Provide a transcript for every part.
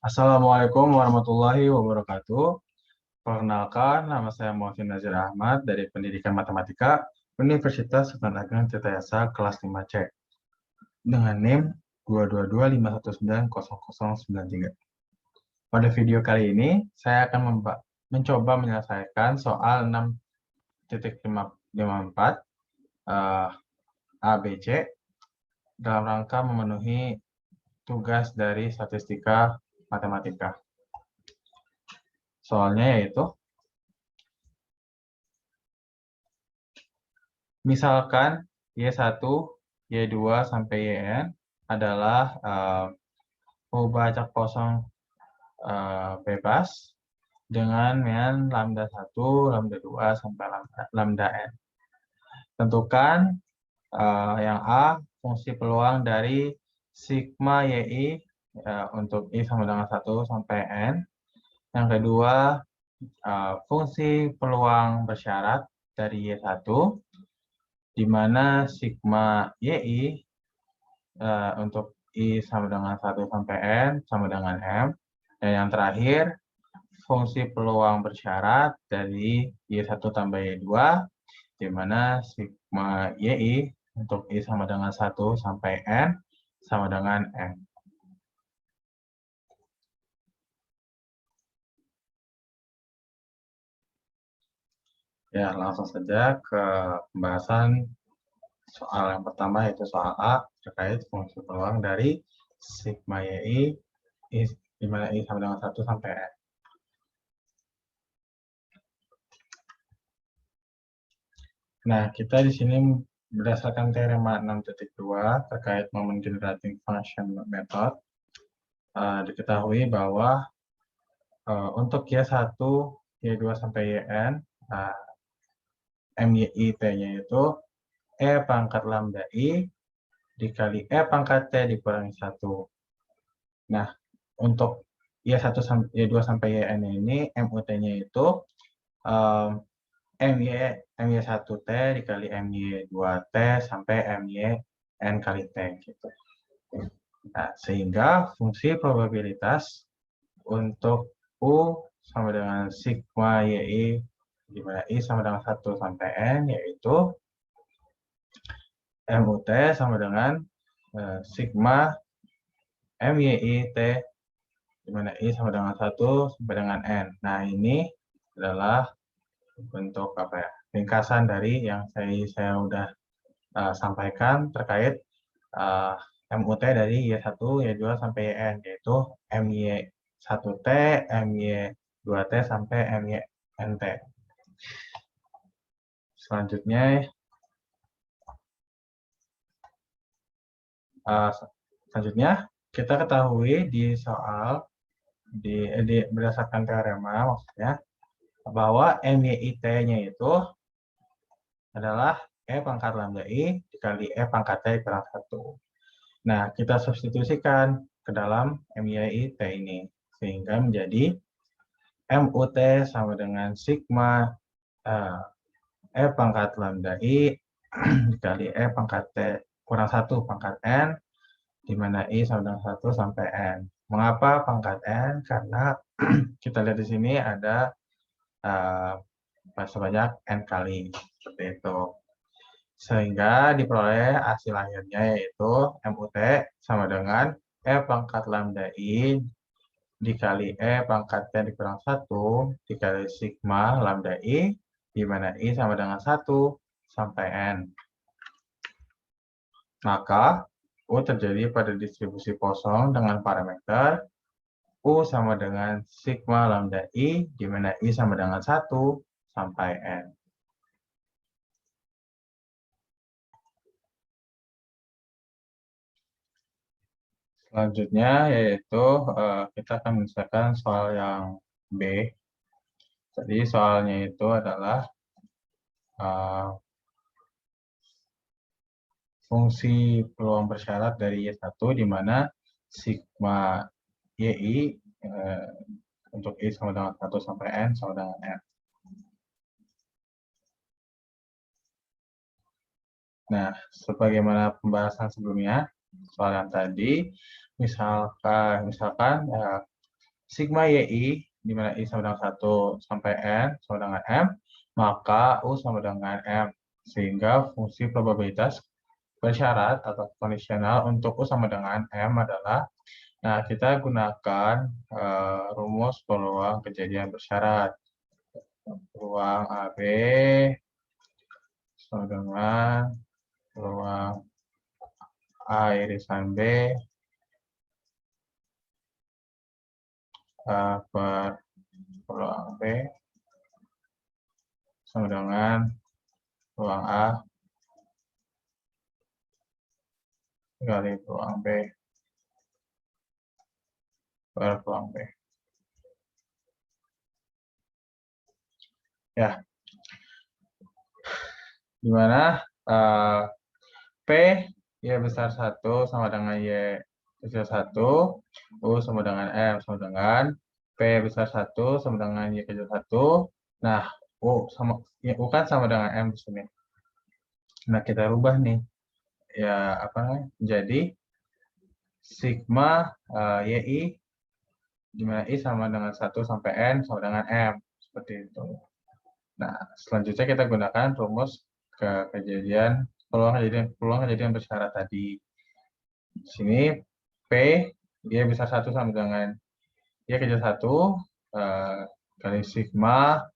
Assalamualaikum warahmatullahi wabarakatuh. Perkenalkan, nama saya Muhsin Nazir Ahmad dari Pendidikan Matematika Universitas Sultan Ageng Tirtayasa kelas 5C dengan NIM 22251900093. Pada video kali ini, saya akan mencoba menyelesaikan soal 6.54 ABC dalam rangka memenuhi tugas dari statistika matematika. Soalnya yaitu, misalkan Y1, Y2, sampai Yn adalah pengubah acak kosong bebas dengan lambda 1, lambda 2, sampai lambda n. Tentukan yang A, fungsi peluang dari sigma YI untuk I sama dengan 1 sampai N. Yang kedua, fungsi peluang bersyarat dari Y1, di mana sigma YI untuk I sama dengan 1 sampai N sama dengan M. Dan yang terakhir, fungsi peluang bersyarat dari Y1 tambah Y2, di mana sigma YI untuk I sama dengan 1 sampai N sama dengan M. Ya, langsung saja ke pembahasan soal yang pertama, yaitu soal A terkait fungsi peluang dari sigma YI di mana I sama dengan 1 sampai N. Nah, kita di sini berdasarkan teorema 6.2 terkait moment generating function method, diketahui bahwa untuk Y1, Y2 sampai Yn, MYI-T-nya itu E pangkat lambda I dikali E pangkat T dikurangi 1. Nah, untuk Y1 sampai Y2 sampai Yn ini, MUT-nya itu MY1T dikali MY2T sampai MYN kali T. Gitu. Nah, sehingga fungsi probabilitas untuk U sama dengan sigma YI, di mana I sama dengan 1 sampai N, yaitu MUT sama dengan sigma MYI T, di mana I sama dengan 1 sampai dengan N. Nah, ini adalah bentuk ringkasan dari yang saya udah sampaikan terkait MUT dari Y1, Y2 sampai Yn, yaitu MY1T, MY2T sampai MYNT. Selanjutnya kita ketahui di soal berdasarkan teorema, maksudnya bahwa MYI-T-nya itu adalah E pangkat lambda I dikali E pangkat T dikurangi 1. Nah, kita substitusikan ke dalam MYI-T ini, sehingga menjadi MUT sama dengan sigma E pangkat lambda I dikali E pangkat T kurang 1 pangkat N, di mana I sama dengan 1 sampai N. Mengapa pangkat N? Karena kita lihat di sini ada sebanyak N kali, seperti itu. Sehingga diperoleh hasil akhirnya yaitu MUT sama dengan E pangkat lambda I dikali E pangkat T dikurang 1 dikali sigma lambda I, di mana I sama dengan 1 sampai N. Maka U terjadi pada distribusi kosong dengan parameter U sama dengan sigma lambda I, di mana I sama dengan 1 sampai N. Selanjutnya yaitu kita akan menyelesaikan soal yang B. Jadi soalnya itu adalah fungsi peluang bersyarat dari Y1, di mana sigma YI untuk I sama dengan 1 sampai N sama dengan N. Nah, sebagaimana pembahasan sebelumnya, soal yang tadi, misalkan sigma YI, di mana I sama dengan 1 sampai N sama dengan M, maka U sama dengan M. Sehingga fungsi probabilitas bersyarat atau kondisional untuk U sama dengan M adalah, nah kita gunakan rumus peluang kejadian bersyarat. Peluang AB sama dengan peluang A irisan B per peluang B sama dengan peluang A kali peluang B per peluang B. Ya, di mana P Y besar 1 sama dengan Y kecil 1, U sama dengan M sama dengan P besar 1 sama dengan Y kecil 1. Nah, U kan sama dengan M di sini. Nah, kita rubah nih. Ya, apa namanya? Jadi sigma YI di mana I sama dengan 1 sampai N sama dengan M. Seperti itu. Nah, selanjutnya kita gunakan rumus peluang kejadian bersyarat tadi. Di sini P dia besar 1 sama dengan Y kecil 1 kali sigma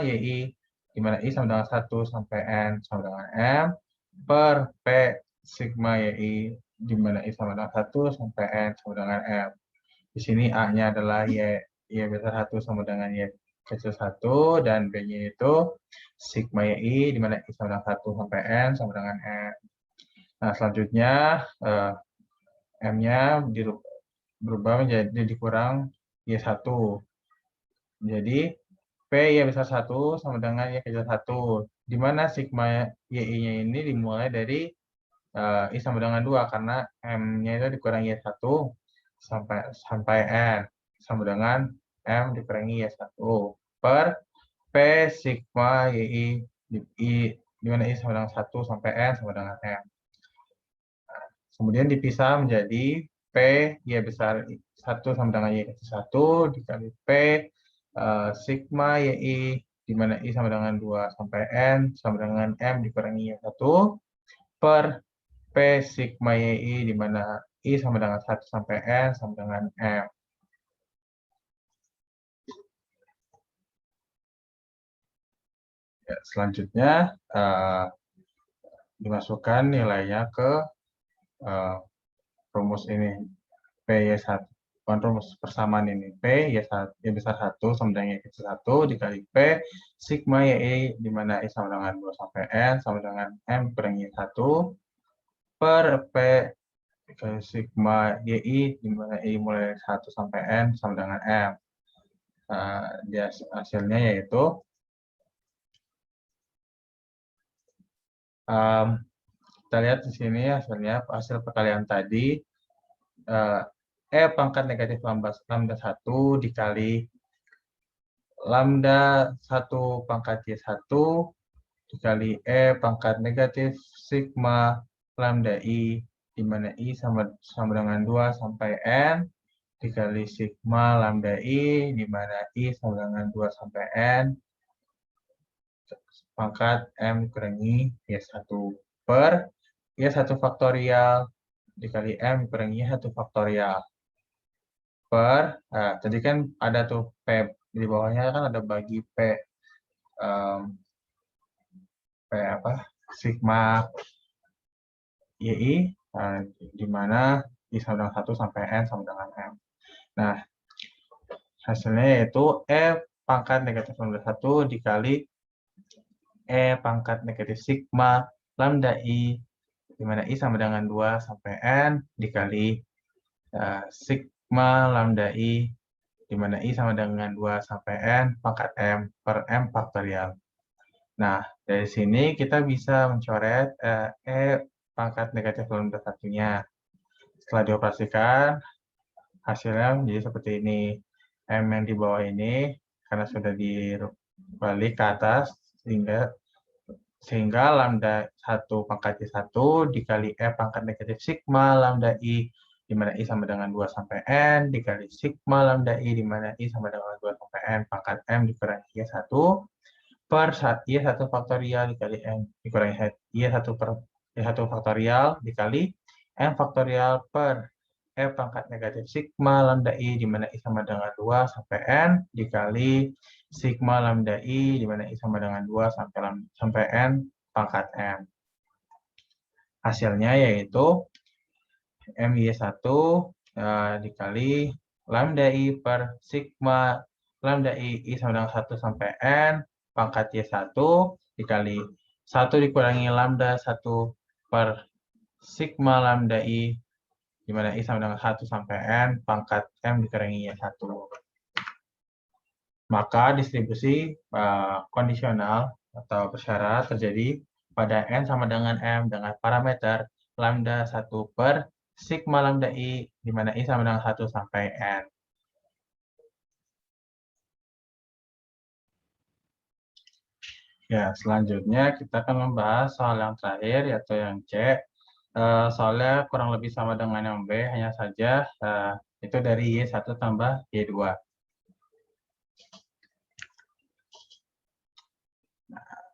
YI di mana I sama dengan 1 sampai N sama dengan M per P sigma YI di mana I sama dengan 1 sampai N sama dengan M. Di sini A-nya adalah Y besar 1 sama dengan Y kecil 1 dan B-nya itu sigma YI di mana I sama dengan 1 sampai N sama dengan M. Nah, selanjutnya M-nya berubah menjadi dikurang Y1. Jadi, P Y besar 1 sama dengan Y kecil 1. Di mana sigma YI-nya ini dimulai dari I sama dengan 2, karena M-nya itu dikurang Y1 sampai N. Sama dengan M dikurangi Y1 per P sigma YI di mana I sama dengan 1 sampai N sama dengan M. Kemudian dipisah menjadi P Y besar 1 sama dengan Y kecil 1 dikali P sigma YI di mana I sama dengan 2 sampai N sama dengan M dikurangi Y1 per P sigma YI di mana I sama dengan 1 sampai N sama dengan M. Ya, selanjutnya dimasukkan nilainya ke rumus ini PY1, bukan rumus persamaan ini. P Y besar 1 sama dengan Y kecil 1 dikali P sigma YI di mana I sama dengan 2 sampai N sama dengan M kurangi Y1 per P dikali sigma YI di mana I mulai dari 1 sampai N sama dengan M. Hasilnya yaitu kita lihat di sini hasilnya hasil perkalian tadi E pangkat negatif lambda 1 dikali lambda 1 pangkat Y1 dikali E pangkat negatif sigma lambda I di mana I sama dengan 2 sampai N dikali sigma lambda I di mana I sama dengan 2 sampai N pangkat M kurangi Y1 per Y1 faktorial dikali M kurangi Y1 faktorial per, tadi kan ada tuh P, di bawahnya kan ada bagi P, sigma YI, di mana I sama dengan 1 sampai N sama dengan M. Nah, hasilnya yaitu E pangkat negatif lambda 1 dikali E pangkat negatif sigma lambda I, di mana I sama dengan 2 sampai N dikali sigma lambda I, di mana I sama dengan 2 sampai N pangkat M per M faktorial. Nah, dari sini kita bisa mencoret E pangkat negatif lambda 1-nya. Setelah dioperasikan, hasilnya menjadi seperti ini. M yang di bawah ini, karena sudah dibalik ke atas, sehingga lambda 1 pangkat Y1 dikali E pangkat negatif sigma lambda I di mana I sama dengan 2 sampai N, dikali sigma lambda I, di mana I sama dengan 2 sampai N, pangkat M dikurangi Y1, per Y1 faktorial dikali N, dikurangi Y1 per Y1 faktorial, dikali N faktorial per E pangkat negatif sigma lambda I, di mana I sama dengan 2 sampai N, dikali sigma lambda I, di mana I sama dengan 2 sampai N pangkat M. Hasilnya yaitu MY1 dikali lambda I per sigma lambda I sama dengan 1 sampai N pangkat Y1 dikali 1 dikurangi lambda 1 per sigma lambda I, di mana I sama dengan 1 sampai N pangkat M dikurangi Y1. Maka distribusi kondisional atau bersyarat terjadi pada N sama dengan M dengan parameter lambda 1 per sigma lambda I, di mana I sama dengan 1 sampai N. Ya, selanjutnya kita akan membahas soal yang terakhir, yaitu yang C. Soalnya kurang lebih sama dengan yang B, hanya saja itu dari Y1 tambah Y2.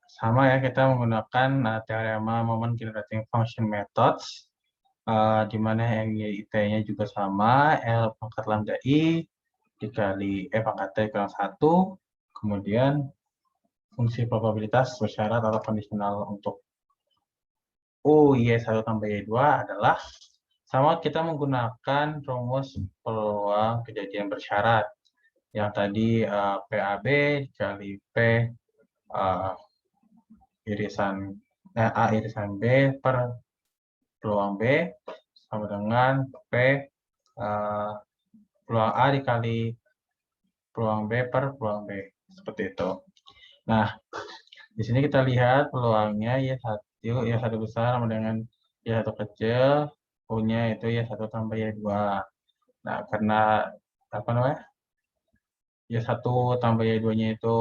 Sama ya, kita menggunakan teorema moment generating function methods, di mana yang Y-nya juga sama, L pangkat lambda I dikali E pangkat T kurang 1, kemudian fungsi probabilitas bersyarat atau kondisional untuk U Y1 tambah Y2 adalah sama kita menggunakan rumus peluang kejadian bersyarat. Yang tadi PAB dikali P A irisan B per peluang B sama dengan P peluang A dikali peluang B per peluang B. Seperti itu. Nah, di sini kita lihat peluangnya Y1 besar sama dengan Y1 kecil, U-nya itu Y1 tambah Y2. Nah, karena apa namanya? Y1 tambah Y2-nya itu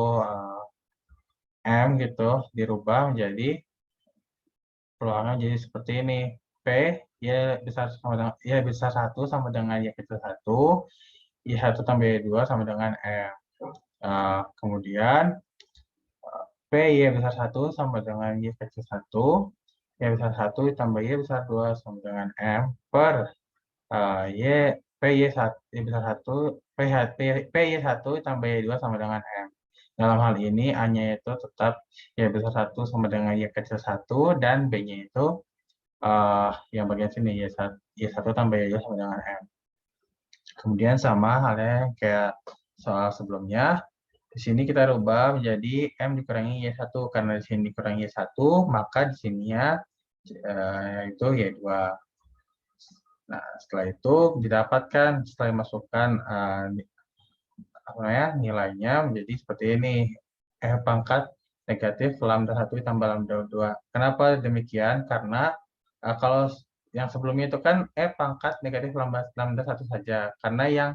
M gitu, dirubah menjadi peluangnya jadi seperti ini. P Y besar sama dengan Y besar 1 sama dengan Y kecil 1, Y1 tambah Y2 sama dengan M. Kemudian P Y besar 1 sama dengan Y kecil 1, Y besar 1 tambah Y besar 2 sama dengan M per P Y besar 1, P Y1 tambah Y2 sama dengan M. Dalam hal ini A-nya itu tetap Y besar 1 sama dengan Y kecil 1, dan B-nya itu yang bagian sini Y1 tambah Y2 sama dengan M. Kemudian sama halnya kayak soal sebelumnya, di sini kita rubah menjadi M dikurangi Y1, karena di sini dikurangi Y1, maka di sininya itu Y2. Nah, setelah itu didapatkan setelah dimasukkan nilainya menjadi seperti ini. E pangkat negatif lambda 1 tambah lambda 2. Kenapa demikian? Karena kalau yang sebelumnya itu kan E pangkat negatif lambda 1 saja. Karena yang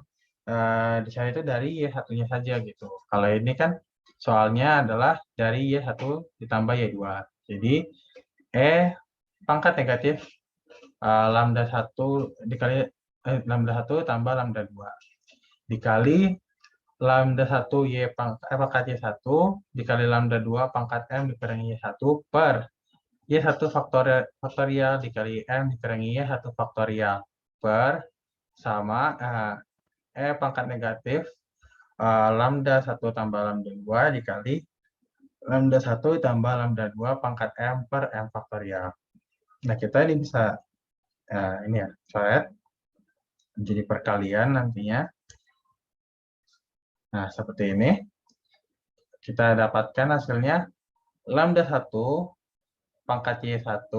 dicari itu dari Y1-nya saja gitu. Kalau ini kan soalnya adalah dari Y1 ditambah Y2. Jadi E pangkat negatif lambda 1 dikali lambda 1 tambah lambda 2 dikali lambda 1 Y pangkat Y1 dikali lambda 2 pangkat M dikurangi Y1 per Y1 faktorial dikali M dikurangi Y1 faktorial per sama E pangkat negatif lambda 1 tambah lambda 2 dikali lambda 1 tambah lambda 2 pangkat M per M faktorial. Nah, kita ini bisa ini ya, coret menjadi perkalian nantinya. Nah, seperti ini. Kita dapatkan hasilnya lambda 1 pangkat Y1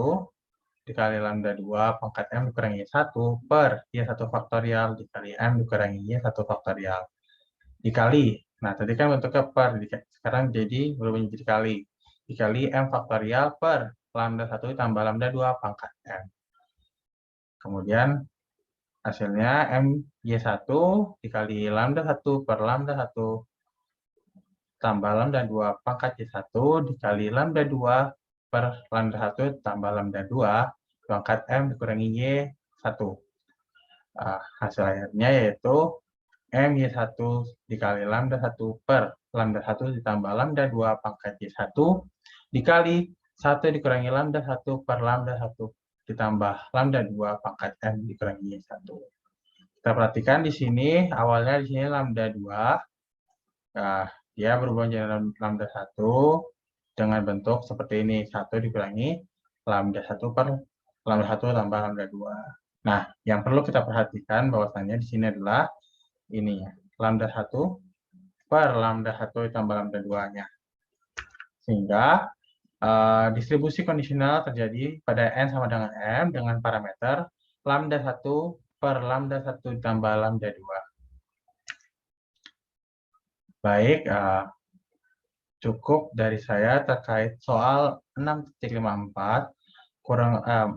dikali lambda 2 pangkat M dikurangi Y1 per Y1 faktorial dikali M dikurangi Y1 faktorial. Dikali. Nah, tadi kan bentuknya per, sekarang jadi berubah menjadi dikali. Dikali M faktorial per lambda 1 tambah lambda 2 pangkat M. Kemudian hasilnya M Y1 dikali lambda 1 per lambda 1 tambah lambda 2 pangkat Y1 dikali lambda 2 per lambda 1 tambah lambda 2 pangkat M dikurangi Y1. hasil akhirnya yaitu MY1 dikali lambda 1 per lambda 1 ditambah lambda 2 pangkat Y1 dikali 1 dikurangi lambda 1 per lambda 1 ditambah lambda 2 pangkat M dikurangi Y1. Kita perhatikan di sini, awalnya di sini lambda 2, dia berubah menjadi lambda 1 dengan bentuk seperti ini, 1 dikurangi lambda 1 per lambda 1 tambah lambda 2. Nah, yang perlu kita perhatikan bahwasannya di sini adalah ini ya, lambda 1 per lambda 1 ditambah lambda 2-nya. Sehingga distribusi kondisional terjadi pada N sama dengan M dengan parameter lambda 1 per lambda 1 ditambah lambda 2. Baik, cukup dari saya terkait soal 6.54.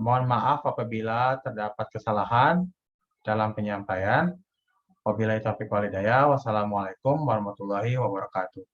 Mohon maaf apabila terdapat kesalahan dalam penyampaian. Wabillahi taufiq wal hidayah. Wassalamualaikum warahmatullahi wabarakatuh.